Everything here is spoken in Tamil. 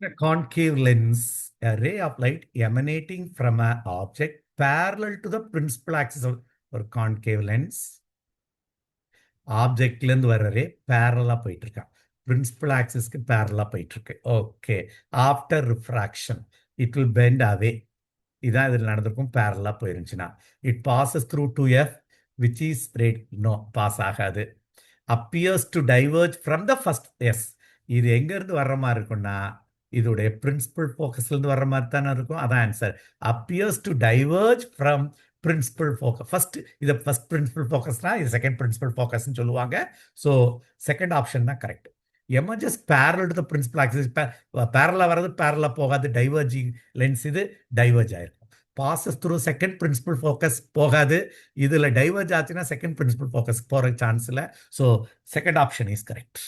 A concave lens, a ray of light emanating from an object parallel to the principal axis of ஒரு concave lens. ஆப்ஜெக்ட்லேருந்து வர ரே பேரலாக போயிட்டு இருக்கான். பிரின்சிபல் ஆக்சிஸ்க்கு பேரலாக போயிட்டு இருக்கு. Okay. After refraction it will bend away. இதான் இதில் நடந்திருக்கும். பேரலாக போயிருந்துச்சுன்னா it passes through to F which is rate. No, pass ஆகாது. Appears to diverge from the first. Yes, இது எங்கேருந்து வர்ற மாதிரி இருக்கும்னா இதோடைய பிரின்சிபல் ஃபோக்கஸ்லேருந்து வர்ற மாதிரி தானே இருக்கும். அதான் answer. Appears to diverge from principal focus. First இதை ஃபர்ஸ்ட் பிரின்சிபல் ஃபோக்கஸ்னா இது செகண்ட் பிரின்சிபல் ஃபோக்கஸ்ன்னு சொல்லுவாங்க. ஸோ செகண்ட் ஆப்ஷன் தான் correct. Emerges parallel to the principal axis. பேரலாக வர்றது பேரலாக போகாது. டைவர்ஜிங் லென்ஸ் இது டைவர்ஜ் ஆயிருக்கும். Passes through second principal focus போகாது. இதில் டைவர்ஜ் ஆச்சுன்னா செகண்ட் பிரின்சிபல் ஃபோக்கஸ் போகிற சான்ஸ் இல்லை. So second option is correct.